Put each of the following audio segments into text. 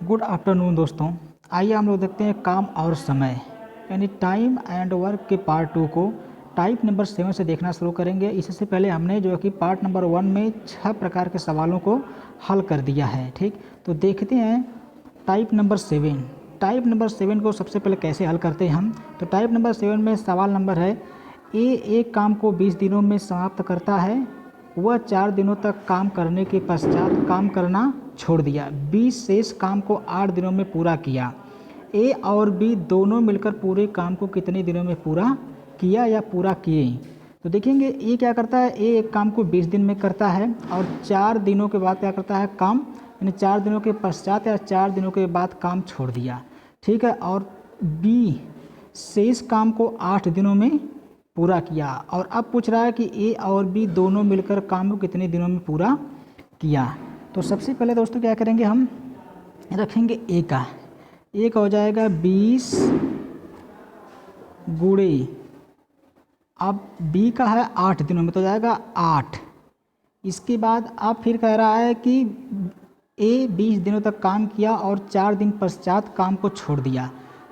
Good afternoon दोस्तों। आइए हम लोग देखते हैं काम और समय यानी टाइम एंड वर्क के पार्ट 2 को टाइप नंबर 7 से देखना शुरू करेंगे। इससे पहले हमने जो कि पार्ट नंबर 1 में 6 प्रकार के सवालों को हल कर दिया है। ठीक, तो देखते हैं टाइप नंबर 7। टाइप नंबर 7 को सबसे पहले कैसे हल करते हैं हम। तो टाइप नंबर 7 में सवाल नंबर है ए एक काम को 20 दिनों में समाप्त करता है, वह 4 दिनों तक काम करने के पश्चात काम करना छोड़ दिया। 20 शेष काम को 8 दिनों में पूरा किया। ए और बी दोनों मिलकर पूरे काम को कितने दिनों में पूरा किया या पूरा किए। तो देखेंगे ए क्या करता है, ए एक काम को 20 दिन में करता है और 4 दिनों के बाद क्या करता है काम, यानी 4 दिनों के पश्चात या 4 दिनों के बाद काम छोड़ दिया। ठीक है, और बी शेष काम को 8 दिनों में पूरा किया। और अब पूछ रहा है कि ए और बी दोनों मिलकर काम को कितने दिनों में पूरा किया। तो सबसे पहले दोस्तों क्या करेंगे, हम रखेंगे ए का हो जाएगा 20 गुणे, अब बी का है 8 दिनों में तो जाएगा 8। इसके बाद अब फिर कह रहा है कि ए 20 दिनों तक काम किया और 4 दिन पश्चात काम को छोड़ दिया।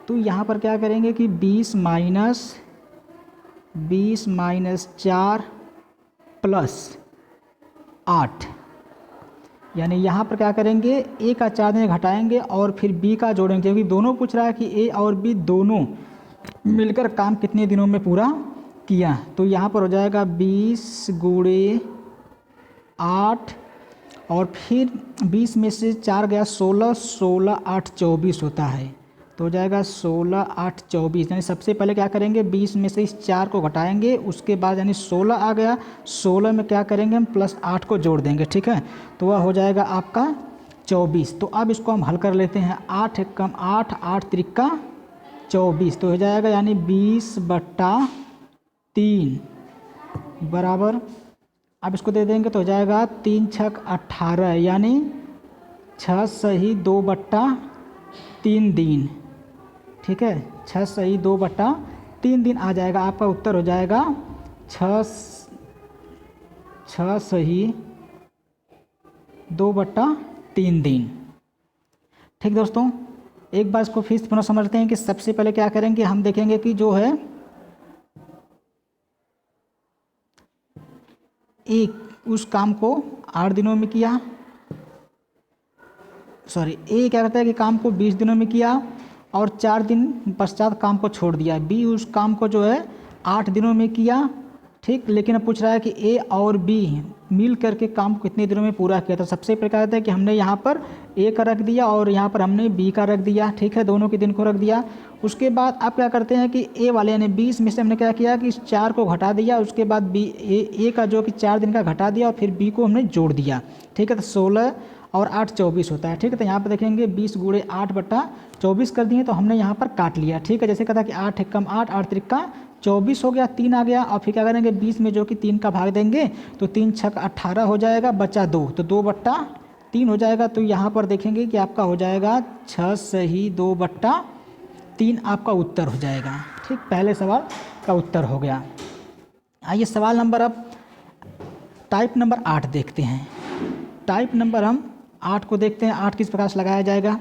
तो यहाँ पर क्या करेंगे कि 20 माइनस 4 प्लस 8, यानी यहाँ पर क्या करेंगे ए का 4 दिन घटाएंगे और फिर बी का जोड़ेंगे, क्योंकि दोनों पूछ रहा है कि ए और बी दोनों मिलकर काम कितने दिनों में पूरा किया। तो यहाँ पर हो जाएगा 20 गुणे 8 और फिर 20 में से 4 गया 16, 16 8 24 होता है। तो हो जाएगा 16 8 24, यानी सबसे पहले क्या करेंगे 20 में से इस 4 को घटाएंगे, उसके बाद यानी 16 आ गया, 16 में क्या करेंगे हम प्लस 8 को जोड़ देंगे। ठीक है, तो वह हो जाएगा आपका 24। तो अब इसको हम हल कर लेते हैं। 8 एक कम 8, 8 त्रिका 24, तो हो जाएगा यानी 20/3 बराबर, अब इसको दे देंगे तो हो जाएगा 3 छक 18, यानी 6 सही 2/3 दिन। ठीक है, 6 सही 2/3 दिन आ जाएगा। आपका उत्तर हो जाएगा 6 सही 2/3 दिन। ठीक दोस्तों, एक बार इसको फिर पुनः समझते हैं कि सबसे पहले क्या करेंगे, हम देखेंगे कि जो है एक उस काम को 8 दिनों में किया, ए क्या करता है कि काम को 20 दिनों में किया और 4 दिन पश्चात काम को छोड़ दिया। बी उस काम को जो है 8 दिनों में किया। ठीक, लेकिन अब पूछ रहा है कि ए और बी मिल करके काम को कितने दिनों में पूरा किया। तो सबसे पहले क्या कहता है कि हमने यहाँ पर ए का रख दिया और यहाँ पर हमने बी का रख दिया। ठीक है, दोनों के दिन को रख दिया। उसके बाद आप क्या करते हैं कि ए वाले यानी 20 में से हमने क्या किया कि इस 4 को घटा दिया, उसके बाद बी ए का जो कि 4 दिन का घटा दिया और फिर बी को हमने जोड़ दिया। ठीक है, तो 16 और 8 24 होता है। ठीक है, तो यहाँ पर देखेंगे 20 गुणे 8/24 कर दिए, तो हमने यहाँ पर काट लिया। ठीक है, जैसे कहता कि 8 एक कम 8, 8 त्रिका 24 हो गया, 3 आ गया और फिर क्या करेंगे 20 में जो कि 3 का भाग देंगे तो 3 छक 18 हो जाएगा, बचा 2 तो 2/3 हो जाएगा। तो यहाँ पर देखेंगे कि आपका हो जाएगा 6 सही 2/3 आपका उत्तर हो जाएगा। ठीक, पहले सवाल का उत्तर हो गया। आइए सवाल नंबर अब टाइप नंबर 8 देखते हैं। टाइप नंबर हम 8 को देखते हैं, 8 किस प्रकार से लगाया जाएगा।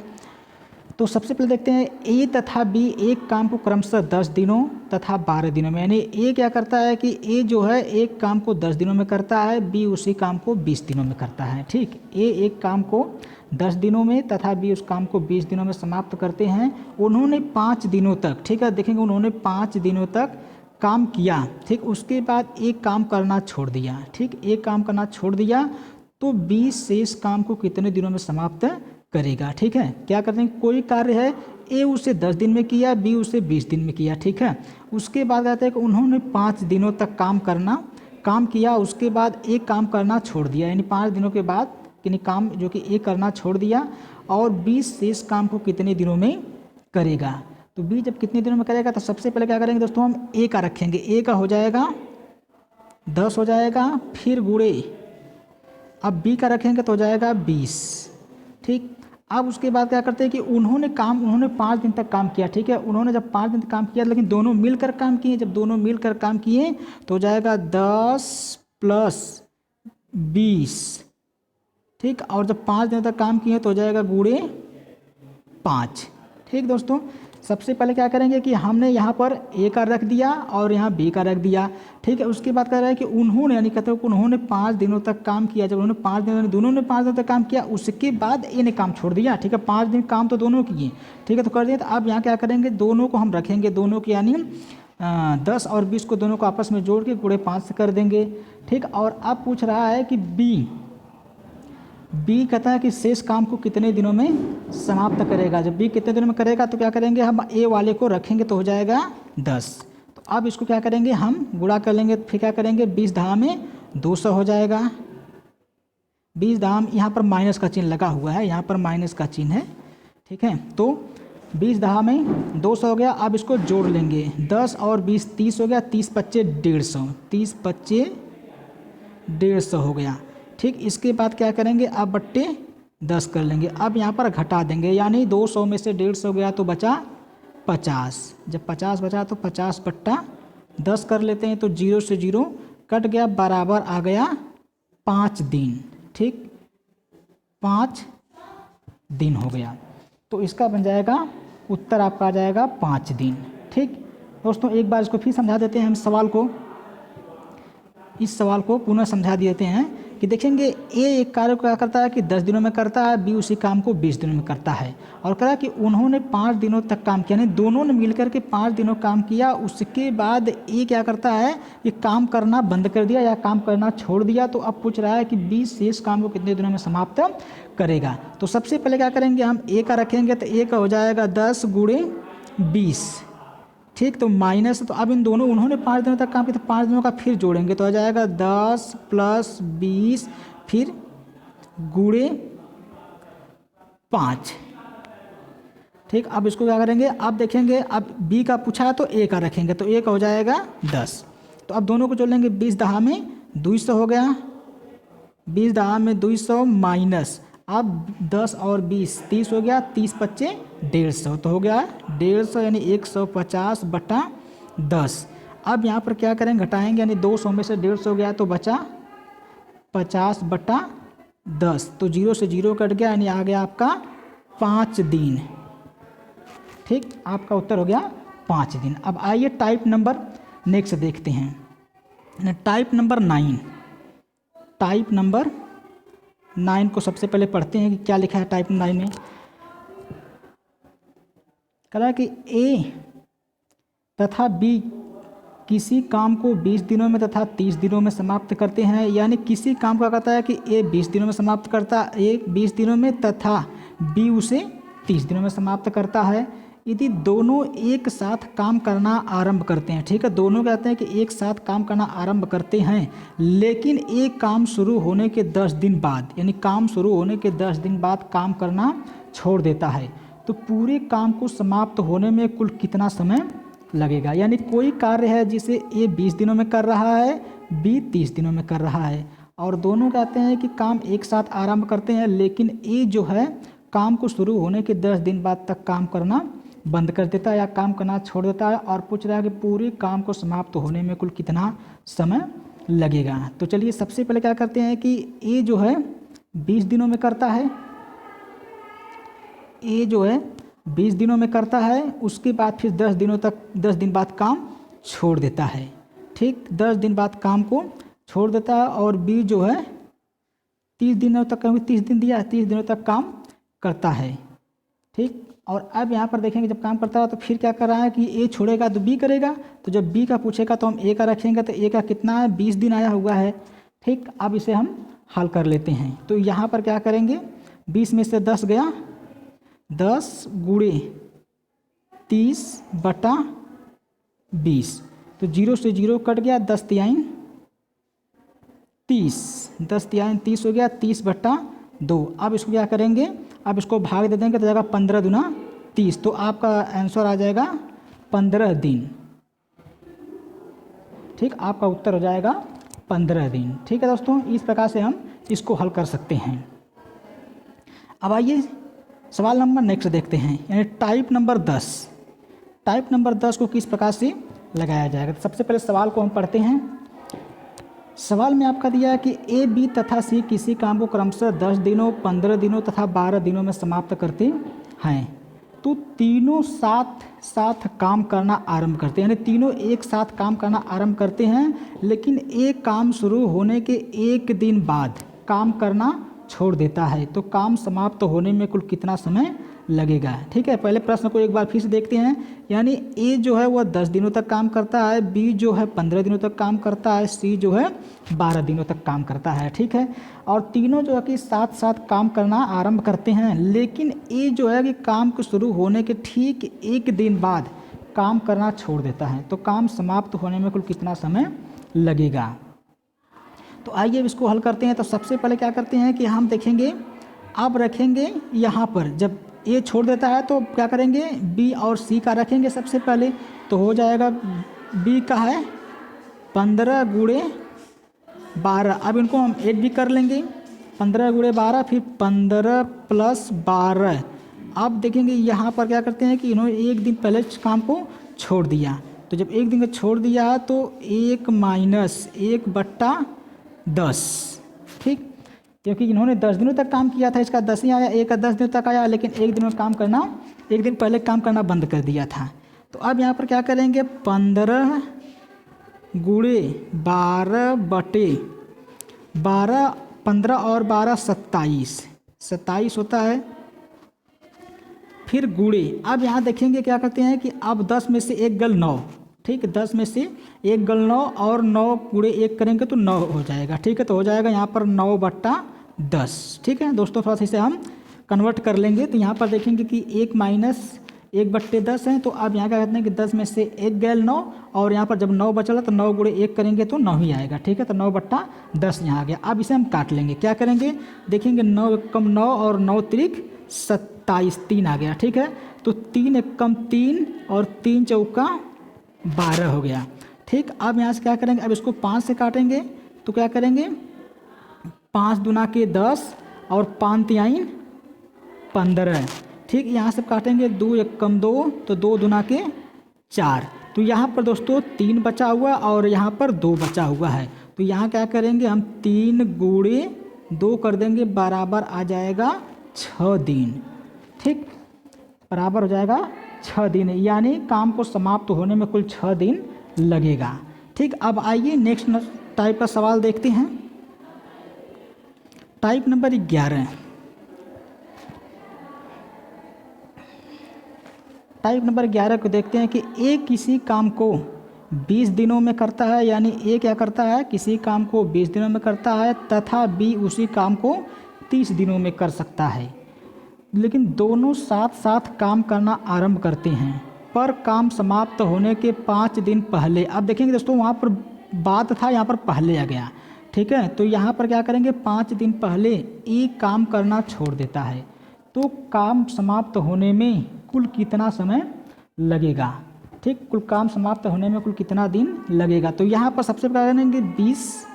तो सबसे पहले देखते हैं ए तथा बी एक काम को क्रमशः 10 दिनों तथा 12 दिनों में, यानी ए क्या करता है कि ए जो है एक काम को 10 दिनों में करता है, बी उसी काम को 20 दिनों में करता है। ठीक, ए एक काम को 10 दिनों में तथा बी उस काम को 20 दिनों में समाप्त करते हैं। उन्होंने 5 दिनों तक, ठीक है देखेंगे उन्होंने 5 दिनों तक काम किया। ठीक, उसके बाद एक काम करना छोड़ दिया। ठीक, एक काम करना छोड़ दिया तो 20 शेष काम को कितने दिनों में समाप्त करेगा। ठीक है, क्या करते हैं कोई कार्य है ए उसे 10 दिन में किया, बी उसे 20 दिन में किया। ठीक है, उसके बाद कहते हैं कि उन्होंने 5 दिनों तक काम किया, उसके बाद एक काम करना छोड़ दिया, यानी 5 दिनों के बाद यानी काम जो कि एक करना छोड़ दिया और 20 शेष काम को कितने दिनों में करेगा। तो बी जब कितने दिनों में करेगा तो सबसे पहले क्या करेंगे दोस्तों, हम ए का रखेंगे, ए का हो जाएगा 10 हो जाएगा, फिर गुणे अब बी का रखेंगे तो हो जाएगा 20। ठीक, अब उसके बाद क्या करते हैं कि उन्होंने 5 दिन तक काम किया। ठीक है, उन्होंने जब 5 दिन तक काम किया लेकिन दोनों मिलकर काम किए, जब दोनों मिलकर काम किए तो हो जाएगा 10 प्लस 20। ठीक, और जब 5 दिन तक काम किए तो हो जाएगा गुणे 5। ठीक दोस्तों, सबसे पहले क्या करेंगे कि हमने यहाँ पर ए का रख दिया और यहाँ बी का रख दिया। ठीक है, उसके बाद कह रहा है कि उन्होंने, यानी कहते हैं कि उन्होंने 5 दिनों तक काम किया। जब उन्होंने 5 दिन, दोनों ने 5 दिनों तक काम किया, उसके बाद ए ने काम छोड़ दिया। ठीक है, 5 दिन काम तो दोनों किए। ठीक है, तो कर दिया। तो अब यहाँ क्या करेंगे, दोनों को हम रखेंगे, दोनों के यानी 10 और 20 को दोनों को आपस में जोड़ के गुणे 5 से कर देंगे। ठीक, और अब पूछ रहा है कि बी कहता है कि शेष काम को कितने दिनों में समाप्त करेगा। जब बी कितने दिनों में करेगा तो क्या करेंगे, हम ए वाले को रखेंगे तो हो जाएगा 10। तो अब इसको क्या करेंगे, हम गुणा कर लेंगे। फिर क्या करेंगे, 20 दहा में 200 हो जाएगा। 20 दहा में, यहाँ पर माइनस का चिन्ह लगा हुआ है, यहाँ पर माइनस का चिन्ह है। ठीक है, तो 20 दहा में 200 हो गया। अब इसको जोड़ लेंगे, 10 और 20 30 हो गया, 30 पच्चे 150, 30 पच्चे 150 हो गया। ठीक, इसके बाद क्या करेंगे, अब बट्टे 10 कर लेंगे। अब यहाँ पर घटा देंगे, यानी 200 में से 150 गया तो बचा 50। जब 50 बचा तो 50 बट्टा 10 कर लेते हैं, तो 0 से 0 कट गया, बराबर आ गया 5 दिन। ठीक, 5 दिन हो गया। तो इसका बन जाएगा, उत्तर आपका आ जाएगा 5 दिन। ठीक दोस्तों, एक बार इसको फिर समझा देते हैं हम सवाल को। इस सवाल को पुनः समझा देते हैं कि देखेंगे, ए एक कार्य को क्या करता है कि 10 दिनों में करता है, बी उसी काम को 20 दिनों में करता है। और कहा कि उन्होंने 5 दिनों तक काम किया, यानी दोनों ने मिलकर के 5 दिनों काम किया। उसके बाद ए क्या करता है कि काम करना बंद कर दिया या काम करना छोड़ दिया। तो अब पूछ रहा है कि बी शेष काम को कितने दिनों में समाप्त करेगा। तो सबसे पहले क्या करेंगे, हम ए का रखेंगे, तो ए का हो जाएगा 10 गुणे 20। ठीक, तो माइनस, तो अब इन दोनों, उन्होंने 5 दिनों तक काम किया, तो 5 दिनों का फिर जोड़ेंगे तो आ जाएगा 10 + 20 फिर गुणे 5। ठीक, अब इसको क्या करेंगे, अब देखेंगे, अब बी का पूछा है तो ए का रखेंगे, तो ए का हो जाएगा 10। तो अब दोनों को जोड़ लेंगे, 20 दहा में 200 हो गया, 20 दहा में 200 माइनस, अब 10 और 20 30 हो गया, 30 पच्चे 150, तो हो गया 150, यानी 150 बटा 10। अब यहाँ पर क्या करेंगे, घटाएंगे, यानी 200 में से 150 हो गया तो बचा 50 बटा 10। तो 0 से 0 कट गया, यानी आ गया आपका 5 दिन। ठीक, आपका उत्तर हो गया 5 दिन। अब आइए टाइप नंबर नेक्स्ट देखते हैं, टाइप नंबर 9। टाइप नंबर 9 को सबसे पहले पढ़ते हैं कि क्या लिखा है टाइप 9 में। कह रहा है कि ए तथा बी किसी काम को 20 दिनों में तथा 30 दिनों में समाप्त करते हैं। यानी किसी काम का कहता है कि ए 20 दिनों में समाप्त करता है, ए 20 दिनों में, तथा बी उसे 30 दिनों में समाप्त करता है। यदि दोनों एक साथ काम करना आरंभ करते हैं, ठीक है, दोनों कहते हैं कि एक साथ काम करना आरंभ करते हैं, लेकिन एक काम शुरू होने के 10 दिन बाद, यानी काम शुरू होने के 10 दिन बाद काम करना छोड़ देता है, तो पूरे काम को समाप्त होने में कुल कितना समय लगेगा। यानी कोई कार्य है जिसे ए 20 दिनों में कर रहा है, बी 30 दिनों में कर रहा है, और दोनों कहते हैं कि काम एक साथ आरंभ करते हैं, लेकिन ए जो है काम को शुरू होने के 10 दिन बाद तक काम करना बंद कर देता है या काम करना छोड़ देता है, और पूछ रहा है कि पूरे काम को समाप्त होने में कुल कितना समय लगेगा। तो चलिए सबसे पहले क्या करते हैं कि ए जो है 20 दिनों में करता है, ए जो है 20 दिनों में करता है, उसके बाद फिर 10 दिन बाद काम छोड़ देता है। ठीक, 10 दिन बाद काम को छोड़ देता है, और बी जो है 30 दिनों तक, 30 दिन दिया, 30 दिनों तक काम करता है। ठीक, और अब यहाँ पर देखेंगे जब काम करता है तो फिर क्या कर रहा है कि ए छोड़ेगा तो बी करेगा, तो जब बी का पूछेगा तो हम ए का रखेंगे, तो ए का कितना है, 20 दिन आया हुआ है। ठीक, अब इसे हम हल कर लेते हैं। तो यहाँ पर क्या करेंगे, 20 में से 10 गया, 10 गुणे 30 बटा 20, तो 0 से 0 कट गया, 10 तिहाई 30, 10 तिहाई 30 हो गया, 30 बटा 2। अब इसको क्या करेंगे, अब इसको भाग दे देंगे तो जाएगा 15 दूना 30, तो आपका आंसर आ जाएगा 15 दिन। ठीक, आपका उत्तर हो जाएगा 15 दिन। ठीक है दोस्तों, इस प्रकार से हम इसको हल कर सकते हैं। अब आइए सवाल नंबर नेक्स्ट देखते हैं, यानी टाइप नंबर 10। टाइप नंबर 10 को किस प्रकार से लगाया जाएगा। तो सबसे पहले सवाल को हम पढ़ते हैं। सवाल में आपका दिया है कि ए, बी तथा सी किसी काम को क्रमशः 10 दिनों, 15 दिनों तथा 12 दिनों में समाप्त करते हैं। तो तीनों साथ साथ काम करना आरंभ करते हैं, यानी तीनों एक साथ काम करना आरंभ करते हैं, लेकिन एक काम शुरू होने के एक दिन बाद काम करना छोड़ देता है। तो काम समाप्त होने में कुल कितना समय लगेगा। ठीक है, पहले प्रश्न को एक बार फिर से देखते हैं। यानी ए जो है वह 10 दिनों तक काम करता है, बी जो है 15 दिनों तक काम करता है, सी जो है 12 दिनों तक काम करता है। ठीक है, और तीनों जो है कि साथ साथ काम करना आरंभ करते हैं, लेकिन ए जो है कि काम को शुरू होने के ठीक एक दिन बाद काम करना छोड़ देता है। तो काम समाप्त होने में कुल कितना समय लगेगा। तो आइए इसको हल करते हैं। तो सबसे पहले क्या करते हैं कि हम देखेंगे, अब रखेंगे यहाँ पर, जब ए छोड़ देता है तो क्या करेंगे, बी और सी का रखेंगे सबसे पहले। तो हो जाएगा बी का है 15 गुणे 12। अब इनको हम ऐड भी कर लेंगे, 15 गुणे 12 फिर 15 प्लस 12। अब देखेंगे यहाँ पर क्या करते हैं कि इन्होंने एक दिन पहले काम को छोड़ दिया। तो जब एक दिन का छोड़ दिया तो 1 माइनस 1/10। ठीक, क्योंकि इन्होंने 10 दिनों तक काम किया था, इसका 10 ही आया, एक का 10 दिनों तक आया, लेकिन एक दिन में काम करना, एक दिन पहले काम करना बंद कर दिया था। तो अब यहाँ पर क्या करेंगे, 15 गुणे 12/12, 15 और 12 27 होता है। फिर गुणे, अब यहाँ देखेंगे क्या करते हैं कि अब 10 में से एक गल 9। ठीक, 10 में से एक गल 9 और 9 गुणे 1 करेंगे तो 9 हो जाएगा। ठीक है, तो हो जाएगा यहाँ पर 9/10। ठीक है दोस्तों, थोड़ा सा इसे हम कन्वर्ट कर लेंगे। तो यहाँ पर देखेंगे कि 1 माइनस 1/10 है। तो अब यहाँ क्या कहते हैं कि 10 में से एक गैल 9, और यहाँ पर जब 9 बचला तो 9 गुणे 1 करेंगे तो 9 ही आएगा। ठीक है, तो 9/10 यहाँ आ गया। अब इसे हम काट लेंगे, क्या करेंगे, देखेंगे 9 एकम 9 और 9 त्रिक 27, 3 आ गया। ठीक है, तो 3 एकम 3 और 3 चौका 12 हो गया। ठीक, अब यहाँ से क्या करेंगे, अब इसको 5 से काटेंगे तो क्या करेंगे, 5 दूना के 10 और 5 तिहाई 15। ठीक, यहाँ से काटेंगे 2 एकम 2, तो 2 दूना के 4। तो यहाँ पर दोस्तों 3 बचा हुआ और यहाँ पर 2 बचा हुआ है। तो यहाँ क्या करेंगे, हम 3 गुणे 2 कर देंगे, बराबर आ जाएगा 6 दिन। ठीक, बराबर हो जाएगा 6 दिन, यानी काम को समाप्त होने में कुल 6 दिन लगेगा। ठीक, अब आइए नेक्स्ट टाइप का सवाल देखते हैं। Type number 11। टाइप नंबर 11 को देखते हैं कि ए किसी काम को 20 दिनों में करता है, यानी ए क्या करता है, किसी काम को 20 दिनों में करता है, तथा बी उसी काम को 30 दिनों में कर सकता है, लेकिन दोनों साथ साथ काम करना आरंभ करते हैं, पर काम समाप्त होने के 5 दिन पहले। अब देखेंगे दोस्तों, वहाँ पर बात था, यहाँ पर पहले आ गया। ठीक है, तो यहाँ पर क्या करेंगे, 5 दिन पहले ए काम करना छोड़ देता है, तो काम समाप्त होने में कुल कितना समय लगेगा। ठीक, कुल काम समाप्त होने में कुल कितना दिन लगेगा। तो यहाँ पर सबसे पहले करेंगे 20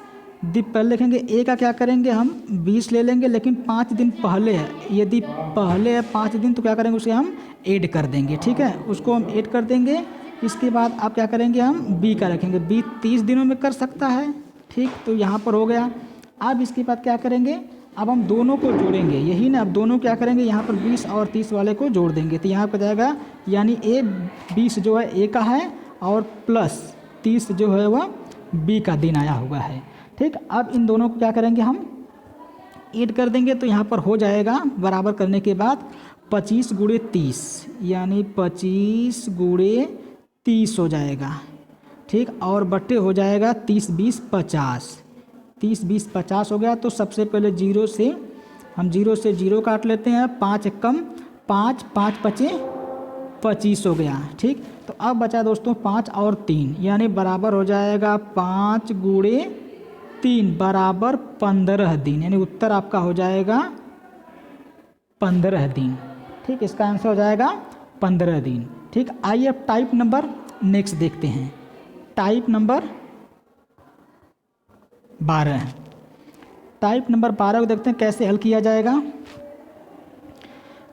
दिन पहले लिखेंगे। ए का क्या करेंगे, हम 20 ले लेंगे, लेकिन 5 दिन पहले है, यदि पहले है 5 दिन तो क्या करेंगे, उसे हम ऐड कर देंगे। ठीक है, उसको हम ऐड कर देंगे। इसके बाद आप क्या करेंगे, हम बी का रखेंगे, बी 30 दिनों में कर सकता है। ठीक, तो यहाँ पर हो गया। अब इसके बाद क्या करेंगे, अब हम दोनों को जोड़ेंगे, यही ना, अब दोनों क्या करेंगे, यहाँ पर 20 और 30 वाले को जोड़ देंगे। तो यहाँ पर जाएगा, यानी ए 20 जो है ए का है, और प्लस 30 जो है वह बी का दिन आया हुआ है। ठीक, अब इन दोनों को क्या करेंगे, हम ऐड कर देंगे। तो यहाँ पर हो जाएगा, बराबर करने के बाद 25 गुणे 30, यानी 25 गुणे 30 हो जाएगा। ठीक, और बट्टे हो जाएगा 30 20 50, 30 20 50 हो गया। तो सबसे पहले 0 से हम 0 से 0 काट लेते हैं, 5 एकम 5, 5 पचे 25 हो गया। ठीक, तो अब बचा दोस्तों 5 और 3, यानी बराबर हो जाएगा 5 गुणे 3 बराबर 15 दिन, यानी उत्तर आपका हो जाएगा 15 दिन। ठीक, इसका आंसर हो जाएगा 15 दिन। ठीक, आइए अब टाइप नंबर नेक्स्ट देखते हैं। Type number 12। टाइप नंबर 12 को देखते हैं कैसे हल किया जाएगा।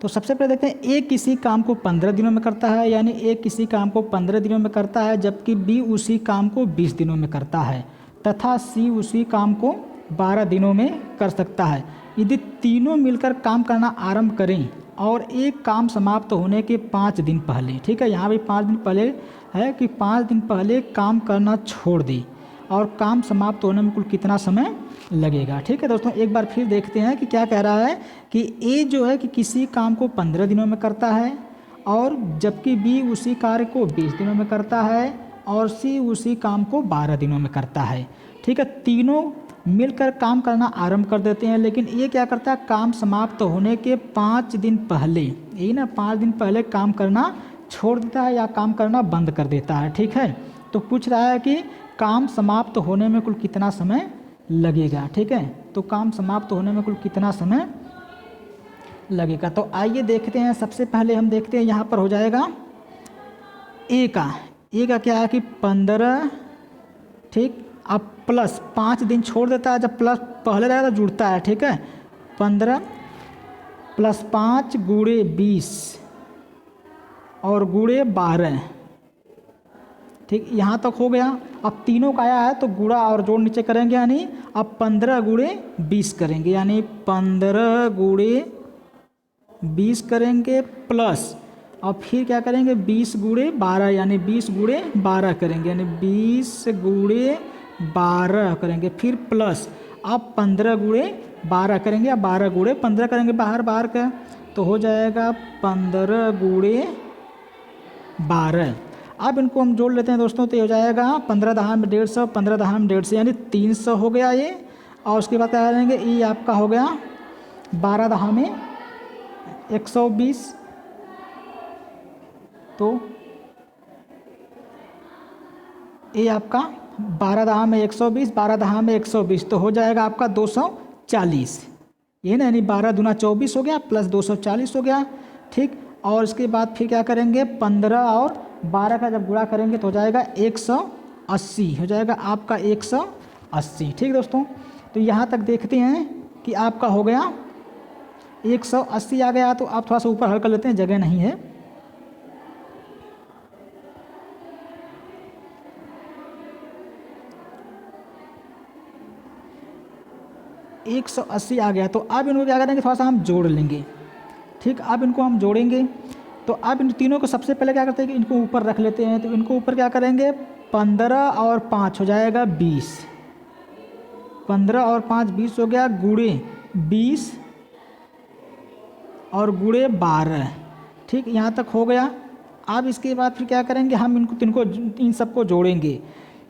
तो सबसे पहले देखते हैं, ए किसी काम को 15 दिनों में करता है, यानी ए किसी काम को 15 दिनों में करता है, जबकि बी उसी काम को 20 दिनों में करता है, तथा सी उसी काम को 12 दिनों में कर सकता है। यदि तीनों मिलकर काम करना आरंभ करें और एक काम समाप्त होने के 5 दिन पहले, ठीक है, यहाँ भी 5 दिन पहले है कि 5 दिन पहले काम करना छोड़ दे और काम समाप्त होने में कुल कितना समय लगेगा। ठीक है दोस्तों, एक बार फिर देखते हैं कि क्या कह रहा है कि ए जो है कि किसी काम को 15 दिनों में करता है और जबकि बी उसी कार्य को 20 दिनों में करता है और सी उसी काम को 12 दिनों में करता है। ठीक है, तीनों मिलकर काम करना आरंभ कर देते हैं, लेकिन ये क्या करता है, काम समाप्त होने के 5 दिन पहले, यही ना 5 दिन पहले काम करना छोड़ देता है या काम करना बंद कर देता है। ठीक है, तो पूछ रहा है कि काम समाप्त होने में कुल कितना समय लगेगा। ठीक है, तो काम समाप्त होने में कुल कितना समय लगेगा। तो आइए देखते हैं, सबसे पहले हम देखते हैं यहाँ पर हो जाएगा ए का क्या है कि 15, ठीक, अब प्लस 5 दिन छोड़ देता है, जब प्लस पहले रहेगा तो जुड़ता है। ठीक है, 15 + 5 × 20 और × 12, ठीक, यहाँ तक हो गया। अब तीनों का आया है तो गुणा और जोड़ नीचे करेंगे, यानी अब 15 × 20 करेंगे, यानी 15 × 20 करेंगे प्लस, अब फिर क्या करेंगे 20 × 12, यानी 20 × 12 करेंगे, यानी 20 × 12 करेंगे, फिर प्लस अब 15 × 12 करेंगे, अब 12 × 15 करेंगे, बाहर का तो हो जाएगा 15 × 12। अब इनको हम जोड़ लेते हैं दोस्तों, तो ये हो जाएगा 15 दहा में 150, 15 दहा में 150 यानी 300 हो गया ये। और उसके बाद क्या करेंगे, ये आपका हो गया 12 दहा में 120, तो ये आपका 12 दहा में 120, 12 दहा में 120 तो हो जाएगा आपका 240, ये ना, यानी 12 दूना 24 हो गया प्लस 240 हो गया। ठीक, और इसके बाद फिर क्या करेंगे 15 और 12 का जब गुणा करेंगे तो हो जाएगा 180, हो जाएगा आपका 180। ठीक दोस्तों, तो यहाँ तक देखते हैं कि आपका हो गया 180 आ गया। तो आप थोड़ा सा ऊपर हल कर लेते हैं, जगह नहीं है। एक 180 आ गया, तो अब इनको क्या करेंगे, थोड़ा सा हम जोड़ लेंगे। ठीक, अब इनको हम जोड़ेंगे, तो अब इन तीनों को सबसे पहले क्या करते हैं कि इनको ऊपर रख लेते हैं। तो इनको ऊपर क्या करेंगे, 15 और 5 हो जाएगा 20, 15 और 5 20 हो गया, गुणे 20 और गुणे 12। ठीक, यहाँ तक हो गया। अब इसके बाद फिर क्या करेंगे, हम इनको इन सबको जोड़ेंगे,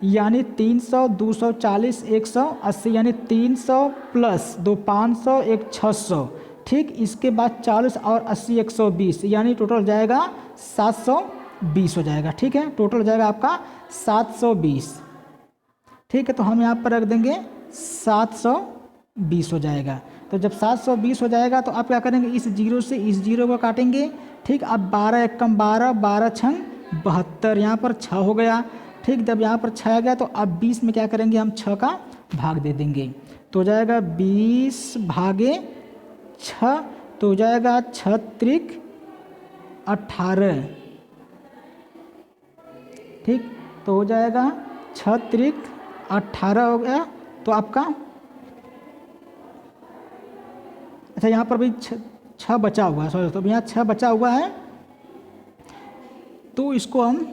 यानी 300, 240, 180, यानी 300 प्लस 2 500, 1 600। ठीक, इसके बाद 40 और 80 120, यानी टोटल हो जाएगा 720 हो जाएगा। ठीक है, टोटल हो जाएगा आपका 720। ठीक है, तो हम यहाँ पर रख देंगे 720 हो जाएगा। तो जब 720 हो जाएगा तो आप क्या करेंगे, इस जीरो से इस जीरो को काटेंगे। ठीक, अब 12 एकम 12, 12 छंग 72, यहाँ पर 6 हो गया। ठीक, जब यहाँ पर 6 आ गया तो अब 20 में क्या करेंगे, हम 6 का भाग दे देंगे, तो हो जाएगा 20 भागे 6, तो हो जाएगा 6 त्रिक 18। ठीक, तो हो जाएगा 6 त्रिक 18 हो गया। तो आपका अच्छा, यहाँ पर भी 6 बचा हुआ है, सॉरी, तो यहाँ 6 बचा हुआ है, तो इसको हम